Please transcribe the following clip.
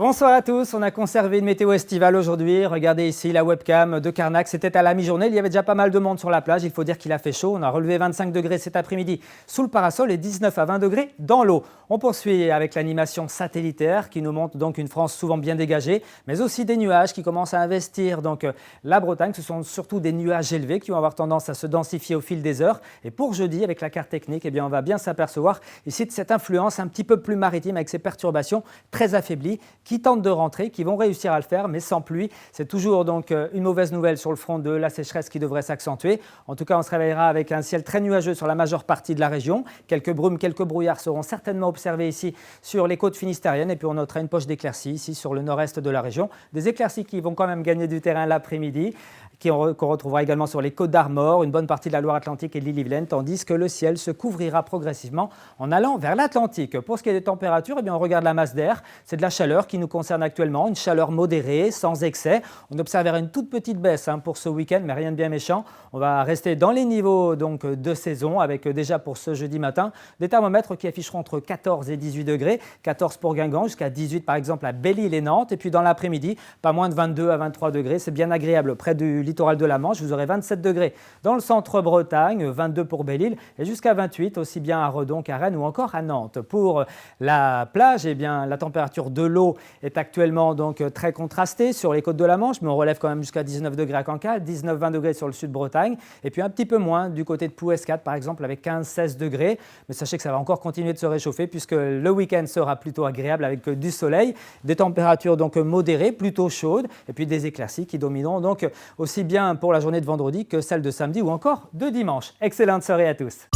Bonsoir à tous, on a conservé une météo estivale aujourd'hui. Regardez ici la webcam de Carnac, c'était à la mi-journée. Il y avait déjà pas mal de monde sur la plage, il faut dire qu'il a fait chaud. On a relevé 25 degrés cet après-midi sous le parasol et 19 à 20 degrés dans l'eau. On poursuit avec l'animation satellitaire qui nous montre donc une France souvent bien dégagée, mais aussi des nuages qui commencent à investir donc la Bretagne. Ce sont surtout des nuages élevés qui vont avoir tendance à se densifier au fil des heures. Et pour jeudi, avec la carte technique, eh bien, on va bien s'apercevoir ici de cette influence un petit peu plus maritime avec ces perturbations très affaiblies qui tentent de rentrer, qui vont réussir à le faire, mais sans pluie. C'est toujours donc une mauvaise nouvelle sur le front de la sécheresse qui devrait s'accentuer. En tout cas, on se réveillera avec un ciel très nuageux sur la majeure partie de la région. Quelques brumes, quelques brouillards seront certainement observés ici sur les côtes finistériennes. Et puis, on notera une poche d'éclaircies ici sur le nord-est de la région. Des éclaircies qui vont quand même gagner du terrain l'après-midi, qu'on retrouvera également sur les côtes d'Armor, une bonne partie de la Loire-Atlantique et de l'île-Yvelines, tandis que le ciel se couvrira progressivement en allant vers l'Atlantique. Pour ce qui est des températures, eh bien, on regarde la masse d'air. C'est de la chaleur qui nous concerne actuellement, une chaleur modérée, sans excès. On observera une toute petite baisse pour ce week-end, mais rien de bien méchant. On va rester dans les niveaux donc, de saison, avec déjà pour ce jeudi matin des thermomètres qui afficheront entre 14 et 18 degrés, 14 pour Guingamp, jusqu'à 18 par exemple à Belle-Île et Nantes. Et puis dans l'après-midi, pas moins de 22 à 23 degrés. C'est bien agréable près du littoral de la Manche. Vous aurez 27 degrés dans le centre-Bretagne, 22 pour Belle-Île et jusqu'à 28 aussi bien à Redon qu'à Rennes ou encore à Nantes. Pour la plage, eh bien, la température de l'eau est actuellement donc très contrastée sur les côtes de la Manche, mais on relève quand même jusqu'à 19 degrés à Cancale, 19-20 degrés sur le sud-Bretagne et puis un petit peu moins du côté de Plouescat par exemple avec 15-16 degrés. Mais sachez que ça va encore continuer de se réchauffer puisque le week-end sera plutôt agréable avec du soleil, des températures donc modérées, plutôt chaudes et puis des éclaircies qui domineront donc aussi bien pour la journée de vendredi que celle de samedi ou encore de dimanche. Excellente soirée à tous.